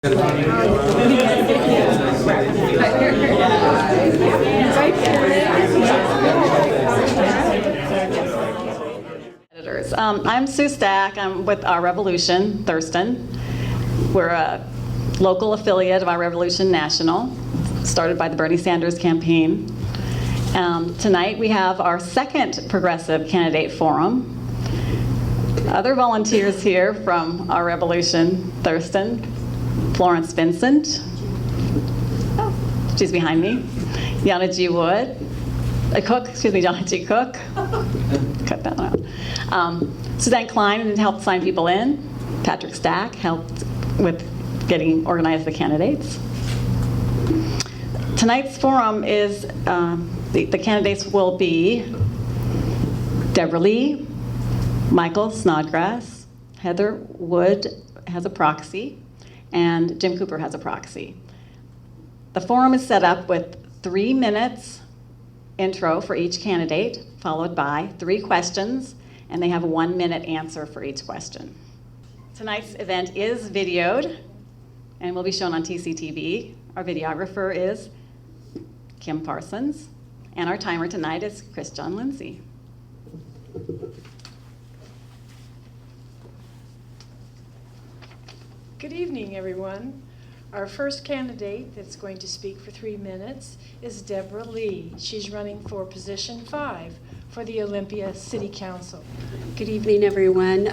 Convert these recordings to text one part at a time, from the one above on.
I'm Sue Stack. I'm with Our Revolution, Thurston. We're a local affiliate of Our Revolution National, started by the Bernie Sanders campaign. Tonight we have our second Progressive Candidate Forum. Other volunteers here from Our Revolution, Thurston, Florence Vincent, she's behind me, Yana G. Wood, Yana G. Cook, cut that one out. Suzanne Klein helped sign people in. Patrick Stack helped with getting organized the candidates. Tonight's forum is, the candidates will be Deborah Lee, Michael Snodgrass, Heather Wood has a proxy, and Jim Cooper has a proxy. The forum is set up with 3 minutes intro for each candidate, followed by 3 questions, and they have a 1-minute answer for each question. Tonight's event is videoed and will be shown on TCTV. Our videographer is Kim Parsons, and our timer tonight is Chris John Lindsay. Good evening, everyone. Our first candidate that's going to speak for 3 minutes is Deborah Lee. She's running for position 5 for the Olympia City Council. Good evening, everyone.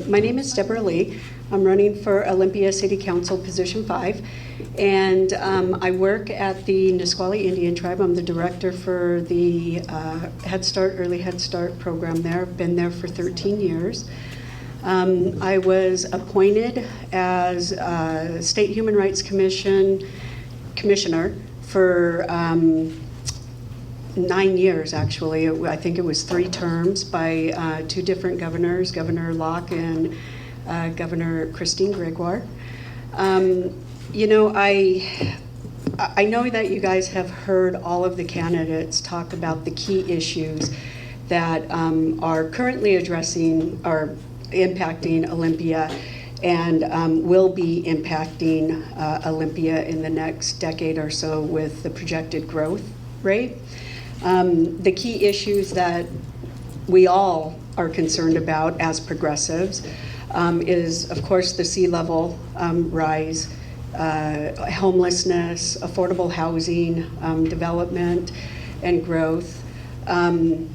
My name is Deborah Lee. I'm running for Olympia City Council position 5, and I work at the Nisqually Indian Tribe. I'm the director for the Early Head Start program there. I've been there for 13 years. I was appointed as State Human Rights Commissioner for 9 years, actually. I think it was 3 terms by 2 different governors, Governor Locke and Governor Christine Gregoire. You know, I know that you guys have heard all of the candidates talk about the key issues that are currently impacting Olympia and will be impacting Olympia in the next decade or so with the projected growth rate. The key issues that we all are concerned about as progressives is, of course, the sea level rise, homelessness, affordable housing, development, and growth. And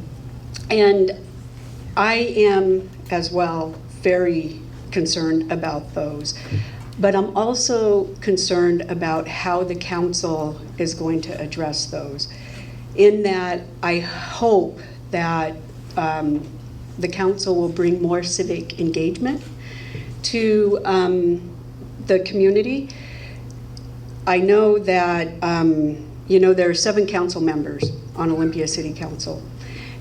I am, as well, very concerned about those. But I'm also concerned about how the council is going to address those. In that, I hope that the council will bring more civic engagement to the community. I know that, you know, there are 7 council members on Olympia City Council.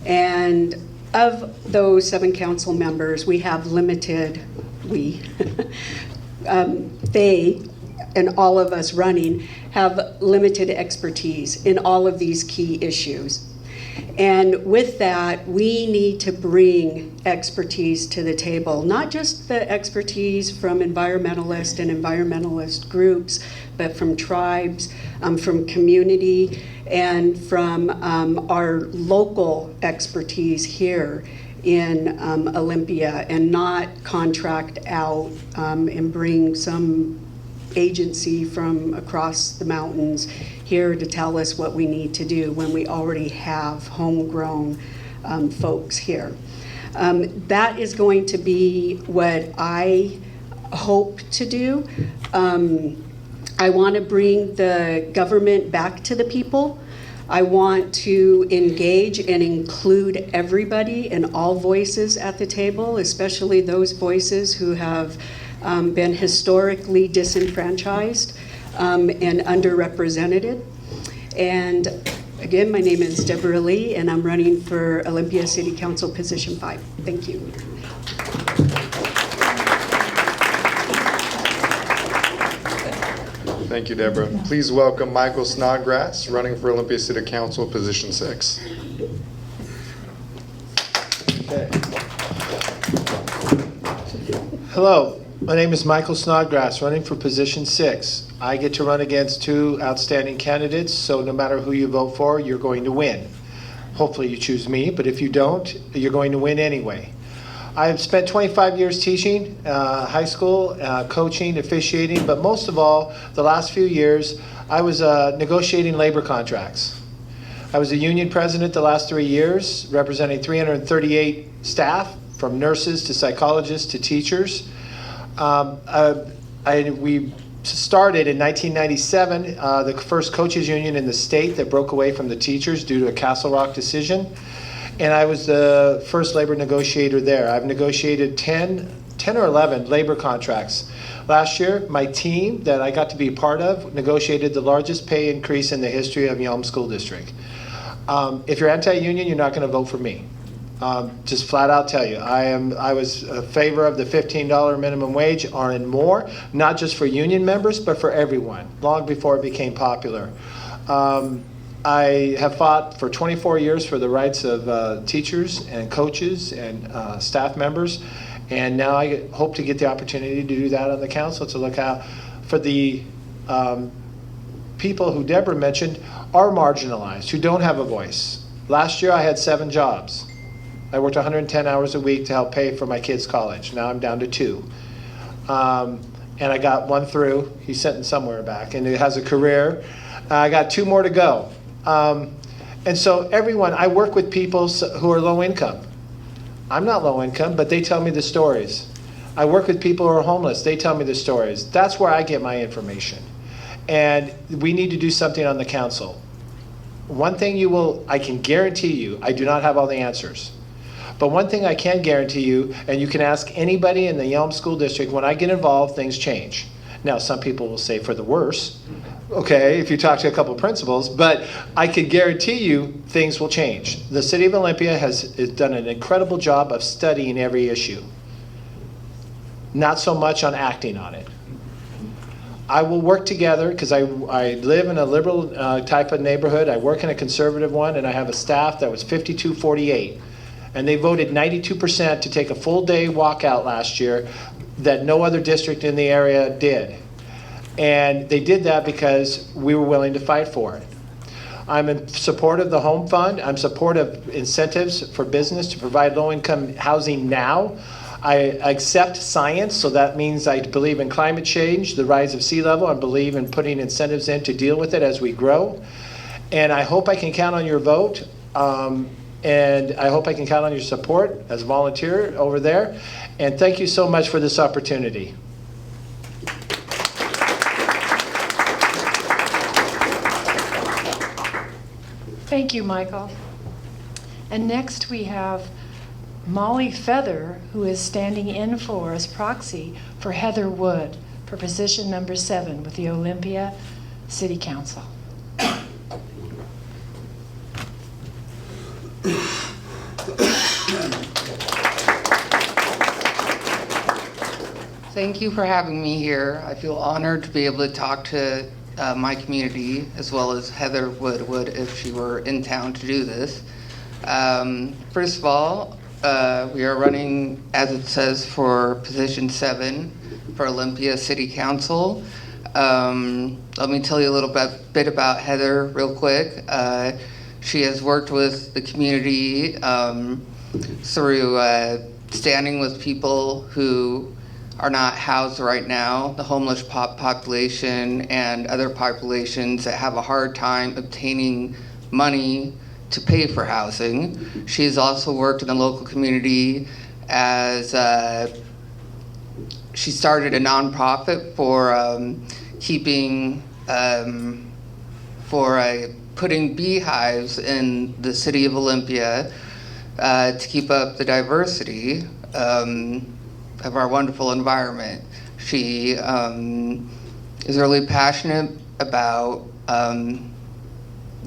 And of those 7 council members, we have limited, they and all of us running have limited expertise in all of these key issues. And with that, we need to bring expertise to the table, not just the expertise from environmentalist and environmentalist groups, but from tribes, from community, and from our local expertise here in Olympia, and not contract out and bring some agency from across the mountains here to tell us what we need to do when we already have homegrown folks here. That is going to be what I hope to do. I want to bring the government back to the people. I want to engage and include everybody and all voices at the table, especially those voices who have been historically disenfranchised and underrepresented. And again, my name is Deborah Lee, and I'm running for Olympia City Council position 5. Thank you. Thank you, Deborah. Please welcome Michael Snodgrass, running for Olympia City Council, position 6. Okay. Hello, My name is Michael Snodgrass, running for position 6. I get to run against two outstanding candidates, so no matter who you vote for, you're going to win. Hopefully you choose me, but if you don't, you're going to win anyway. I've spent 25 years teaching, high school, coaching, officiating, but most of all, the last few years, I was negotiating labor contracts. I was a union president the last 3 years, representing 338 staff, from nurses to psychologists to teachers. We started in 1997, the first coaches union in the state that broke away from the teachers due to a Castle Rock decision. And I was the first labor negotiator there. I've negotiated 10 or 11 labor contracts. Last year, my team that I got to be a part of negotiated the largest pay increase in the history of Yelm School District. If you're anti-union, you're not going to vote for me. Just flat out tell you, I was a favor of the $15 minimum wage or and more, not just for union members, but for everyone, long before it became popular. I have fought for 24 years for the rights of teachers and coaches and staff members, and now I hope to get the opportunity to do that on the council, to look out for the people who Deborah mentioned are marginalized, who don't have a voice. Last year I had 7 jobs. I worked 110 hours a week to help pay for my kids' college. Now I'm down to 2. And I got 1 through. He's sitting somewhere back, and he has a career. I got 2 more to go. And so everyone, I work with people who are low income. I'm not low income, but they tell me the stories. I work with people who are homeless. They tell me the stories. That's where I get my information. And we need to do something on the council. One thing I can guarantee you, I do not have all the answers. But one thing I can guarantee you, and you can ask anybody in the Yelm School District, when I get involved, things change. Now, some people will say for the worse, okay, if you talk to a couple principals, but I can guarantee you things will change. The City of Olympia has done an incredible job of studying every issue. Not so much on acting on it. I will work together, because I live in a liberal type of neighborhood. I work in a conservative one, and I have a staff that was 52-48. And they voted 92% to take a full day walkout last year that no other district in the area did. And they did that because we were willing to fight for it. I'm in support of the home fund. I'm supportive of incentives for business to provide low-income housing now. I accept science, so that means I believe in climate change, the rise of sea level. I believe in putting incentives in to deal with it as we grow. And I hope I can count on your vote. And I hope I can count on your support as a volunteer over there. And thank you so much for this opportunity. Thank you, Michael. And next we have Molly Feather, who is standing in for as proxy for Heather Wood for position number 7 with the Olympia City Council. Thank you for having me here. I feel honored to be able to talk to my community, as well as Heather would if she were in town to do this. First of all, we are running, as it says, for position 7 for Olympia City Council. Let me tell you a little bit about Heather real quick. She has worked with the community through standing with people who are not housed right now, the homeless population and other populations that have a hard time obtaining money to pay for housing. She's also worked in the local community as she started a nonprofit for putting beehives in the city of Olympia to keep up the diversity of our wonderful environment. She is really passionate about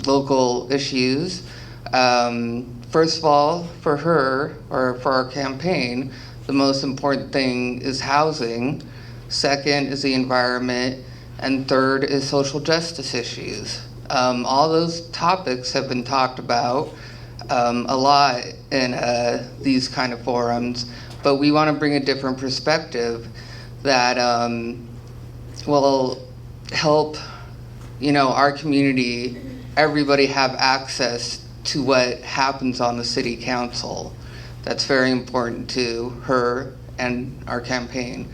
local issues. First of all, for her, or for our campaign, the most important thing is housing. Second is the environment. And third is social justice issues. All those topics have been talked about a lot in these kind of forums, but we want to bring a different perspective that will help, our community, everybody have access to what happens on the city council. That's very important to her and our campaign.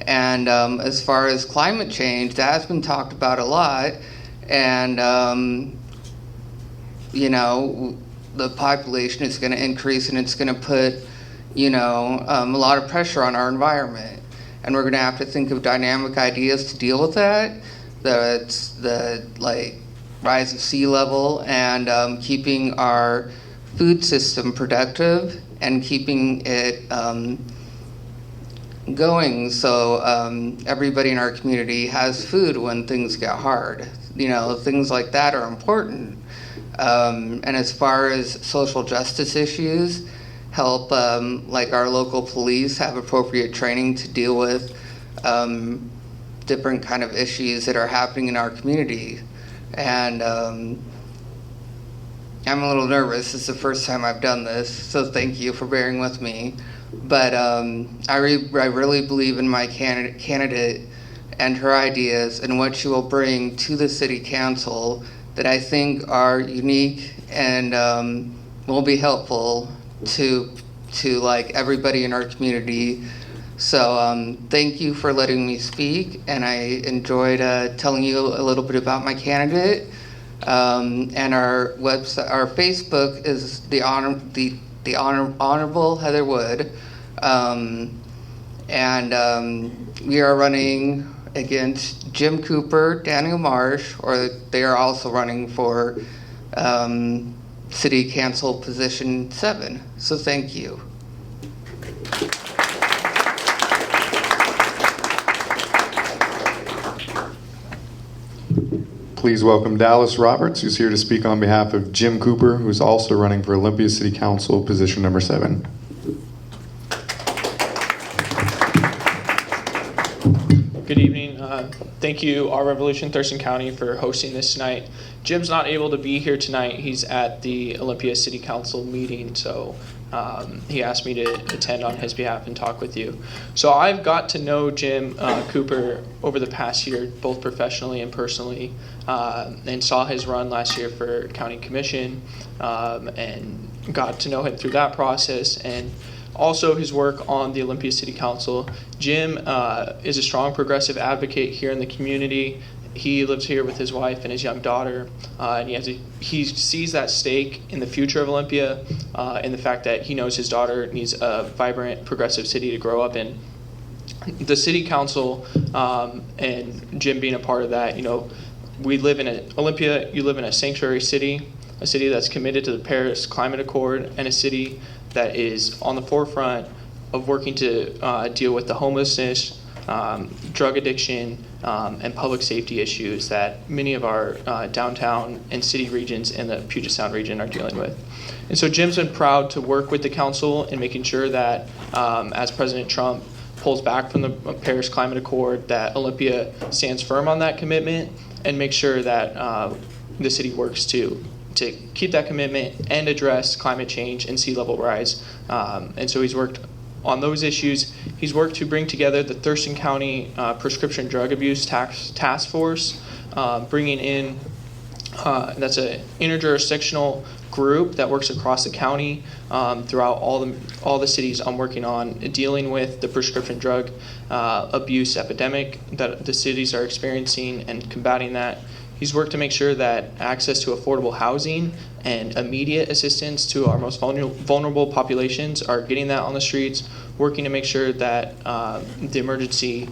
And as far as climate change, that has been talked about a lot. And, the population is going to increase, and it's going to put, a lot of pressure on our environment. And we're going to have to think of dynamic ideas to deal with that. The rise of sea level and keeping our food system productive and keeping it going so everybody in our community has food when things get hard. Things like that are important. And as far as social justice issues, help our local police have appropriate training to deal with different kind of issues that are happening in our community. And I'm a little nervous. It's the first time I've done this, so thank you for bearing with me. But I really believe in my candidate and her ideas and what she will bring to the city council that I think are unique and will be helpful to everybody in our community. So thank you for letting me speak, and I enjoyed telling you a little bit about my candidate. And our website, our Facebook is the Honorable Heather Wood, and we are running against Jim Cooper, Daniel Marsh, or they are also running for City Council position 7. So thank you. Please welcome Dallas Roberts, who's here to speak on behalf of Jim Cooper, who's also running for Olympia City Council position number 7. Good evening. Thank you, Our Revolution Thurston County, for hosting this tonight. Jim's not able to be here tonight. He's at the Olympia City Council meeting, so he asked me to attend on his behalf and talk with you. So I've got to know Jim Cooper over the past year, both professionally and personally, and saw his run last year for county commission, and got to know him through that process, and also his work on the Olympia City Council. Jim is a strong progressive advocate here in the community. He lives here with his wife and his young daughter, and he sees that stake in the future of Olympia, in the fact that he knows his daughter needs a vibrant, progressive city to grow up in. The city council, and Jim being a part of that, we live in Olympia, you live in a sanctuary city, a city that's committed to the Paris Climate Accord, and a city that is on the forefront of working to deal with the homelessness, drug addiction, and public safety issues that many of our downtown and city regions in the Puget Sound region are dealing with. And so Jim's been proud to work with the council in making sure that as President Trump pulls back from the Paris Climate Accord, that Olympia stands firm on that commitment and make sure that the city works to keep that commitment and address climate change and sea level rise. And so he's worked on those issues. He's worked to bring together the Thurston County Prescription Drug Abuse Task Force, bringing in, that's an interjurisdictional group that works across the county throughout all the cities I'm working on, dealing with the prescription drug abuse epidemic that the cities are experiencing and combating that. He's worked to make sure that access to affordable housing and immediate assistance to our most vulnerable populations are getting that on the streets, working to make sure that the emergency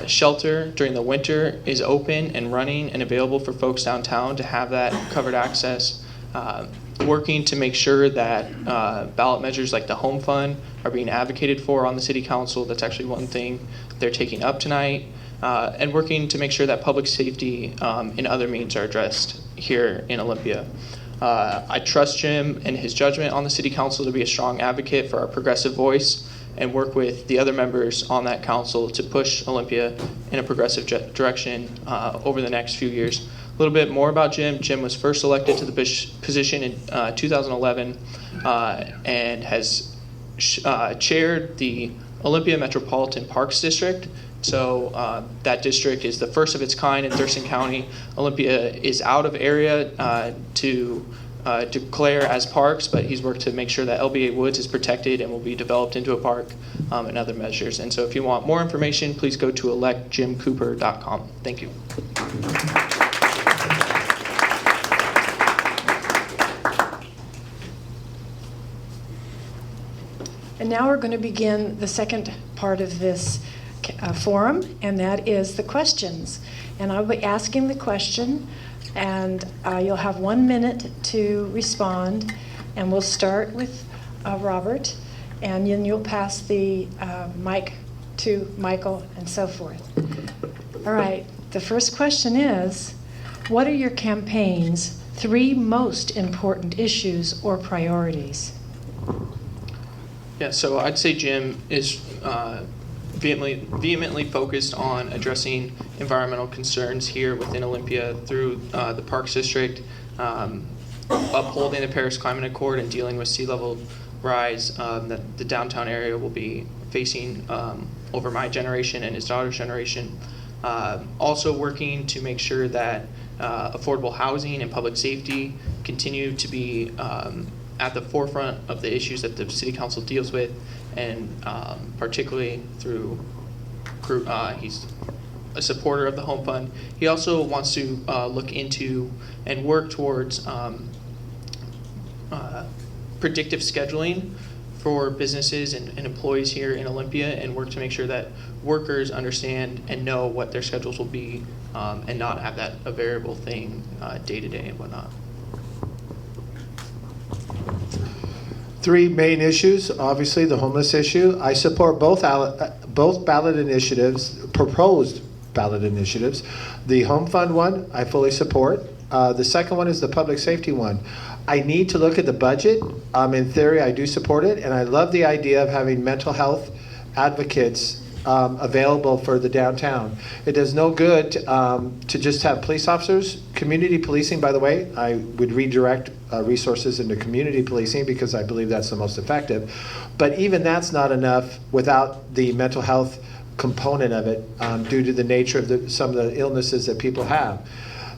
shelter during the winter is open and running and available for folks downtown to have that covered access, working to make sure that ballot measures like the home fund are being advocated for on the city council. That's actually one thing they're taking up tonight. And working to make sure that public safety and other means are addressed here in Olympia. I trust Jim and his judgment on the city council to be a strong advocate for our progressive voice and work with the other members on that council to push Olympia in a progressive direction over the next few years. A little bit more about Jim. Jim was first elected to the position in 2011 and has chaired the Olympia Metropolitan Parks District. So that district is the first of its kind in Thurston County. Olympia is out of area to declare as parks, but he's worked to make sure that LBA Woods is protected and will be developed into a park and other measures. And so if you want more information, please go to electjimcooper.com. Thank you. And now we're going to begin the second part of this forum, and that is the questions. And I'll be asking the question, and you'll have 1 minute to respond. And we'll start with Robert, and then you'll pass the mic to Michael, and so forth. All right, the first question is, what are your campaign's 3 most important issues or priorities? Yeah, so I'd say Jim is vehemently focused on addressing environmental concerns here within Olympia through the Parks District, upholding the Paris Climate Accord and dealing with sea level rise that the downtown area will be facing over my generation and his daughter's generation. Also working to make sure that affordable housing and public safety continue to be at the forefront of the issues that the City Council deals with, and particularly through, he's a supporter of the Home Fund. He also wants to look into and work towards predictive scheduling for businesses and employees here in Olympia, and work to make sure that workers understand and know what their schedules will be, and not have that a variable thing day to day and whatnot. 3 main issues. Obviously, the homeless issue. I support both ballot initiatives, proposed ballot initiatives. The Home Fund one, I fully support. The second one is the public safety one. I need to look at the budget. In theory, I do support it, and I love the idea of having mental health advocates available for the downtown. It does no good to just have police officers. Community policing, by the way, I would redirect resources into community policing because I believe that's the most effective. But even that's not enough without the mental health component of it due to the nature of some of the illnesses that people have.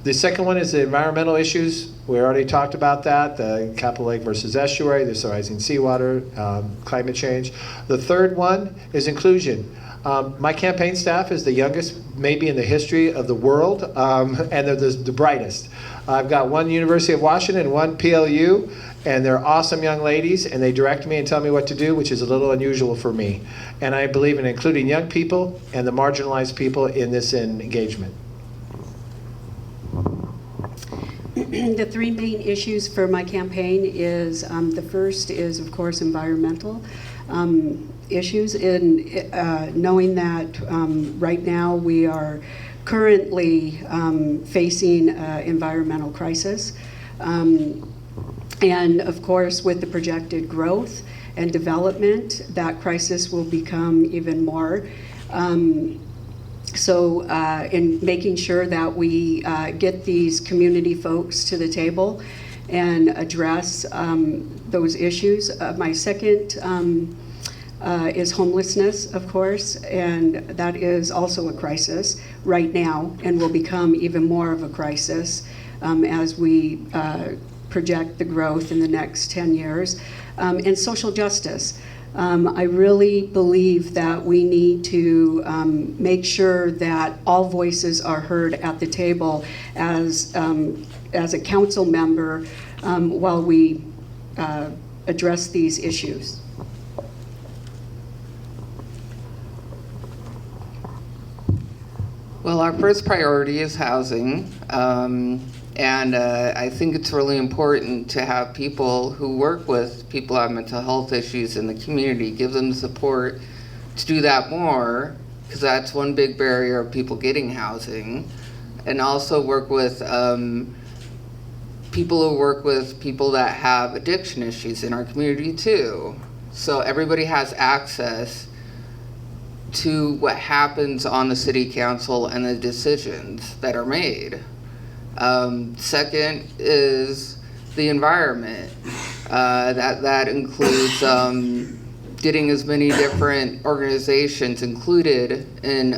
The second one is the environmental issues. We already talked about that, the Capitol Lake versus estuary, the rising seawater, climate change. The third one is inclusion. My campaign staff is the youngest maybe in the history of the world, and they're the brightest. I've got one University of Washington and one PLU, and they're awesome young ladies, and they direct me and tell me what to do, which is a little unusual for me. And I believe in including young people and the marginalized people in this engagement. The 3 main issues for my campaign is, the first is, of course, environmental issues, in knowing that right now we are currently facing environmental crisis. And of course, with the projected growth and development, that crisis will become even more. So in making sure that we get these community folks to the table and address those issues. My second is homelessness, of course, and that is also a crisis right now and will become even more of a crisis as we project the growth in the next 10 years. And social justice. I really believe that we need to make sure that all voices are heard at the table as a council member while we address these issues. Well, our first priority is housing. And I think it's really important to have people who work with people who have mental health issues in the community, give them the support to do that more, because that's one big barrier of people getting housing. And also work with people who work with people that have addiction issues in our community too. So everybody has access to what happens on the city council and the decisions that are made. Second is the environment. That includes getting as many different organizations included in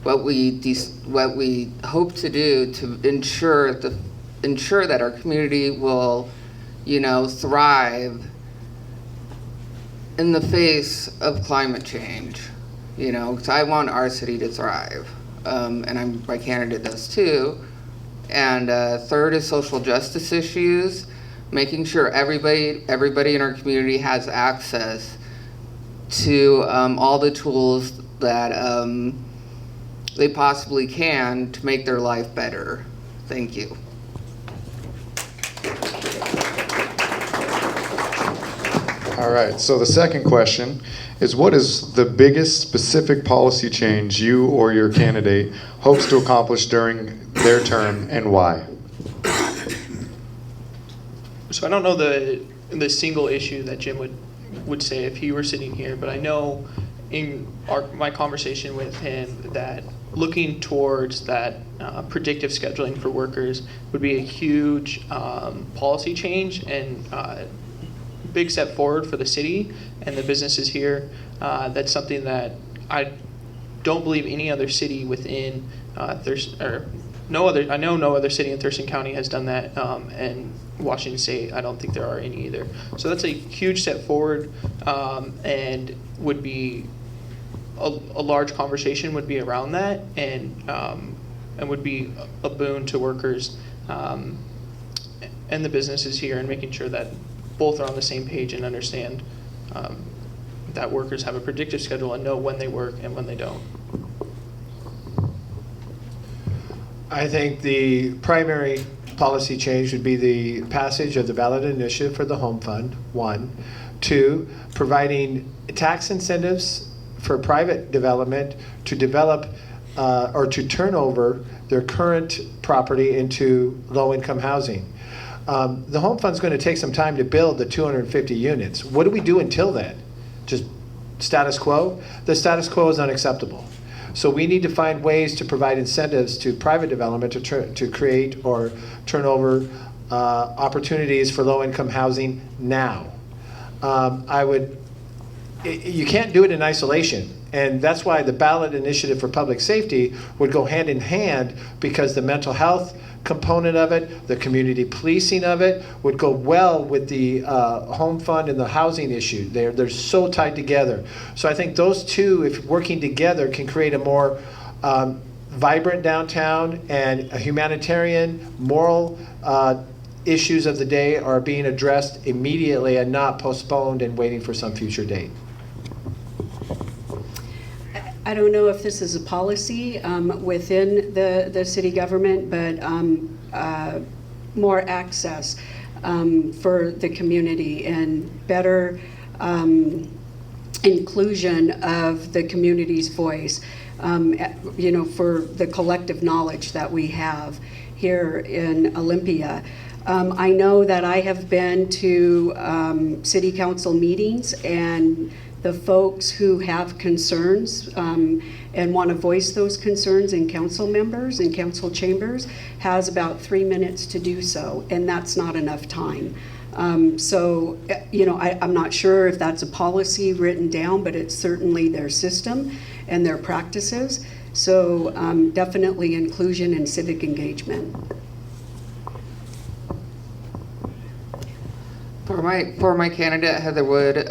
what we hope to do to ensure that our community will, thrive in the face of climate change. Because I want our city to thrive, and my candidate does too. And third is social justice issues, making sure everybody in our community has access to all the tools that they possibly can to make their life better. Thank you. All right, so the second question is, what is the biggest specific policy change you or your candidate hopes to accomplish during their term, and why? So I don't know the single issue that Jim would say if he were sitting here, but I know in my conversation with him that looking towards that predictive scheduling for workers would be a huge policy change and big step forward for the city and the businesses here. That's something that I don't believe any other city within Thurston, or I know no other city in Thurston County has done that, and Washington State, I don't think there are any either. So that's a huge step forward, and would be a large conversation would be around that, and would be a boon to workers and the businesses here, and making sure that both are on the same page and understand that workers have a predictive schedule and know when they work and when they don't. I think the primary policy change would be the passage of the ballot initiative for the home fund, 1. 2, providing tax incentives for private development to develop or to turn over their current property into low-income housing. The home fund's going to take some time to build the 250 units. What do we do until then? Just status quo? The status quo is unacceptable. So we need to find ways to provide incentives to private development to create or turn over opportunities for low-income housing now. You can't do it in isolation. And that's why the ballot initiative for public safety would go hand in hand, because the mental health component of it, the community policing of it, would go well with the home fund and the housing issue. They're so tied together. So I think those two, if working together, can create a more vibrant downtown, and a humanitarian, moral issues of the day are being addressed immediately and not postponed and waiting for some future date. I don't know if this is a policy within the city government, but more access for the community and better inclusion of the community's voice, for the collective knowledge that we have here in Olympia. I know that I have been to city council meetings, and the folks who have concerns and want to voice those concerns in council members and council chambers has about 3 minutes to do so, and that's not enough time. I'm not sure if that's a policy written down, but it's certainly their system and their practices. So definitely inclusion and civic engagement. For my candidate, Heather Wood,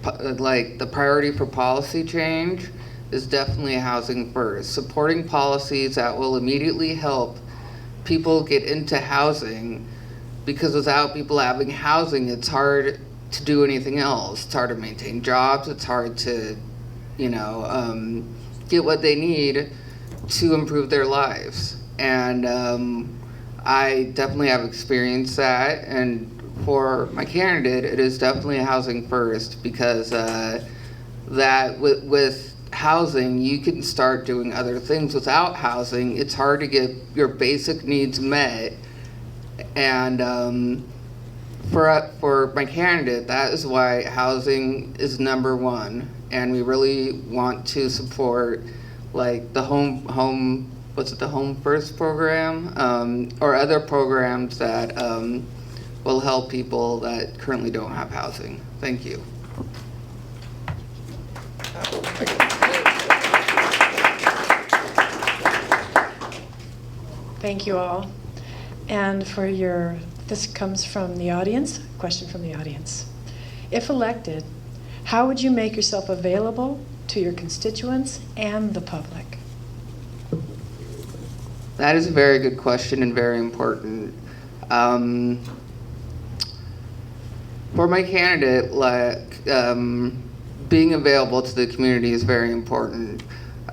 the priority for policy change is definitely housing first. Supporting policies that will immediately help people get into housing, because without people having housing, it's hard to do anything else. It's hard to maintain jobs. It's hard to, get what they need to improve their lives. And I definitely have experienced that. And for my candidate, it is definitely housing first, because with housing, you can start doing other things. Without housing, it's hard to get your basic needs met. And for my candidate, that is why housing is number one. And we really want to support the home first program, or other programs that will help people that currently don't have housing. Thank you. Thank you all. And this comes from the audience, question from the audience. If elected, how would you make yourself available to your constituents and the public? That is a very good question and very important. For my candidate, being available to the community is very important.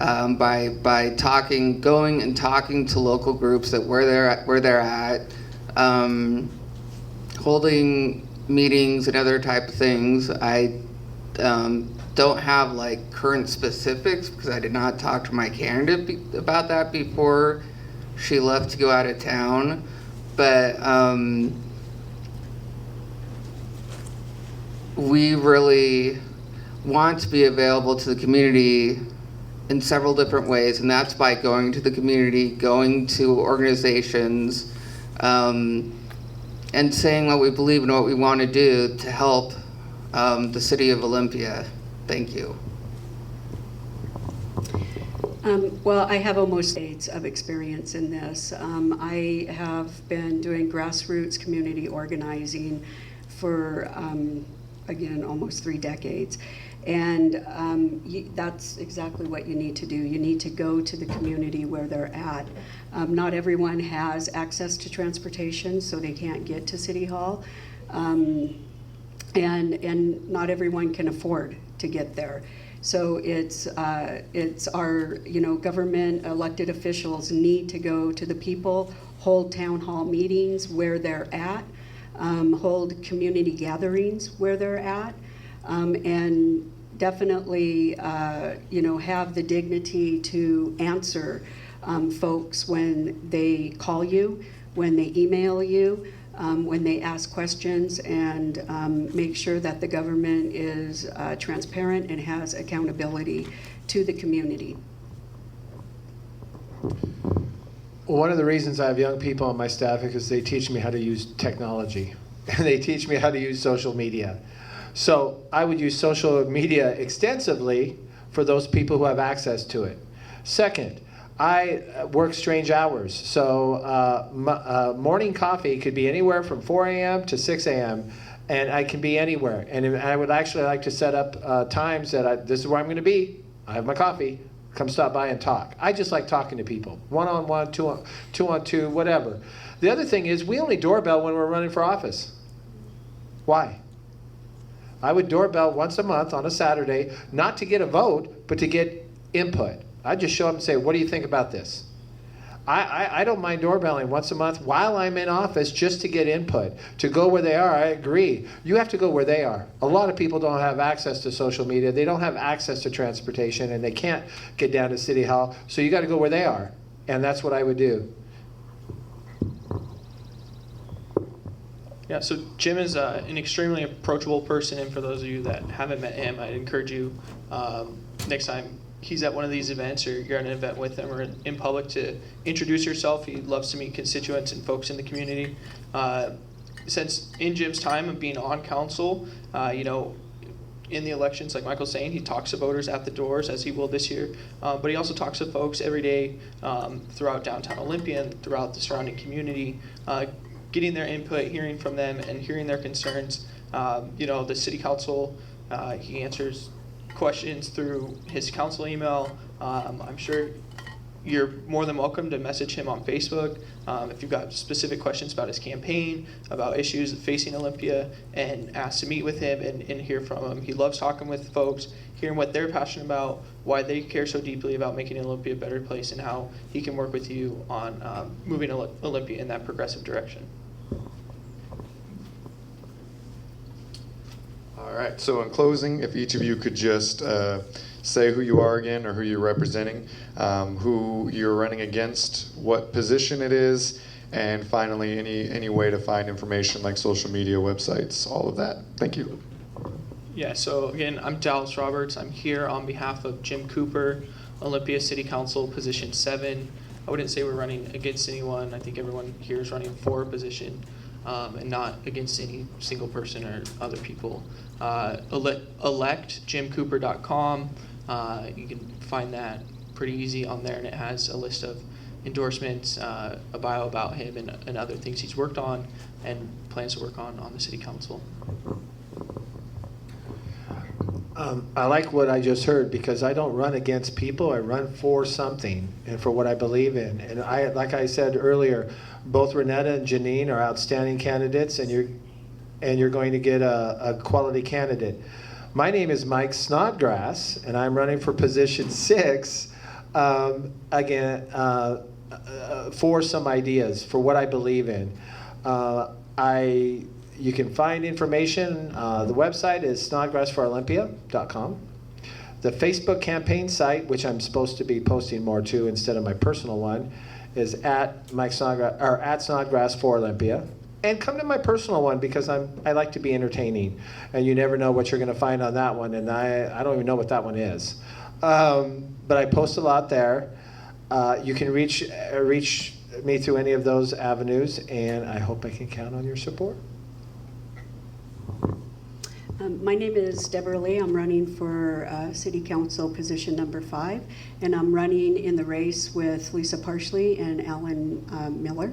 By going and talking to local groups where they're at, holding meetings and other type of things. I don't have current specifics because I did not talk to my candidate about that before she left to go out of town, but we really want to be available to the community in several different ways, and that's by going to the community, going to organizations, and saying what we believe and what we want to do to help the city of Olympia. Thank you. Well, I have almost decades of experience in this. I have been doing grassroots community organizing for, again, almost 3 decades. And that's exactly what you need to do. You need to go to the community where they're at. Not everyone has access to transportation, so they can't get to City Hall. And not everyone can afford to get there. So it's our, government elected officials need to go to the people, hold town hall meetings where they're at, hold community gatherings where they're at, and definitely, have the dignity to answer folks when they call you, when they email you, when they ask questions, and make sure that the government is transparent and has accountability to the community. Well, one of the reasons I have young people on my staff is because they teach me how to use technology. And they teach me how to use social media. So I would use social media extensively for those people who have access to it. Second, I work strange hours. So morning coffee could be anywhere from 4 a.m. to 6 a.m. And I can be anywhere. And I would actually like to set up times that this is where I'm going to be. I have my coffee. Come stop by and talk. I just like talking to people. One-on-one, two-on-two, whatever. The other thing is we only doorbell when we're running for office. Why? I would doorbell once a month on a Saturday, not to get a vote, but to get input. I'd just show up and say, what do you think about this? I don't mind doorbelling once a month while I'm in office just to get input, to go where they are. I agree. You have to go where they are. A lot of people don't have access to social media. They don't have access to transportation, and they can't get down to City Hall. So you got to go where they are, and that's what I would do. Yeah, so Jim is an extremely approachable person, and for those of you that haven't met him, I'd encourage you next time he's at one of these events or you're at an event with him or in public to introduce yourself. He loves to meet constituents and folks in the community. Since in Jim's time of being on council, in the elections, like Michael's saying, he talks to voters at the doors, as he will this year, but he also talks to folks every day throughout downtown Olympia and throughout the surrounding community, getting their input, hearing from them, and hearing their concerns. The city council, he answers questions through his council email. I'm sure you're more than welcome to message him on Facebook if you've got specific questions about his campaign, about issues facing Olympia, and ask to meet with him and hear from him. He loves talking with folks, hearing what they're passionate about, why they care so deeply about making Olympia a better place, and how he can work with you on moving Olympia in that progressive direction. All right, so in closing, if each of you could just say who you are again or who you're representing, who you're running against, what position it is, and finally any way to find information like social media, websites, all of that. Thank you. Yeah, so again, I'm Dallas Roberts. I'm here on behalf of Jim Cooper, Olympia City Council, position 7. I wouldn't say we're running against anyone. I think everyone here is running for a position. and not against any single person or other people. Electjimcooper.com. You can find that pretty easy on there, and it has a list of endorsements, a bio about him, and other things he's worked on and plans to work on the city council. I like what I just heard, because I don't run against people. I run for something and for what I believe in. And like I said earlier, both Renetta and Janine are outstanding candidates, and you're going to get a quality candidate. My name is Mike Snodgrass, and I'm running for position 6 again for some ideas for what I believe in. You can find information. The website is snodgrassforolympia.com. The Facebook campaign site, which I'm supposed to be posting more to instead of my personal one, is at Mike Snodgrass, or at Snodgrass for Olympia. And come to my personal one, because I like to be entertaining, and you never know what you're going to find on that one, and I don't even know what that one is. But I post a lot there. You can reach me through any of those avenues, and I hope I can count on your support. My name is Deborah Lee. I'm running for City Council position number 5, and I'm running in the race with Lisa Parsley and Alan Miller.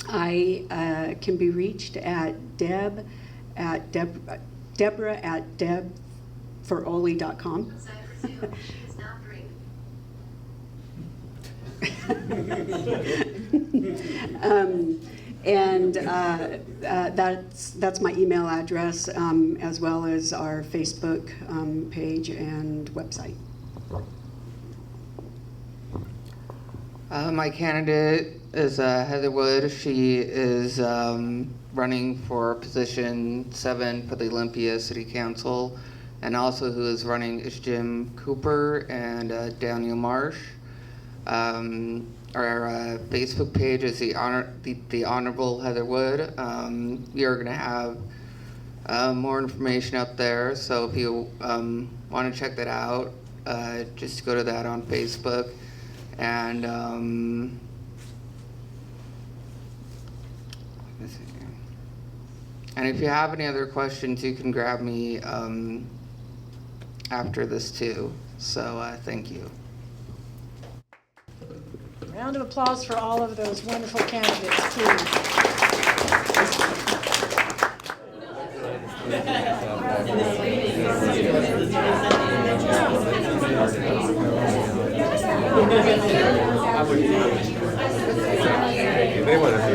I can be reached at Deborah at debforoly.com. She does not drink. And that's my email address, as well as our Facebook page and website. My candidate is Heather Wood. She is running for position 7 for the Olympia City Council, and also who is running is Jim Cooper and Daniel Marsh. Our Facebook page is the Honorable Heather Wood. We are going to have more information up there, so if you want to check that out, just go to that on Facebook. And if you have any other questions, you can grab me after this too. So thank you. Round of applause for all of those wonderful candidates, please. They want to be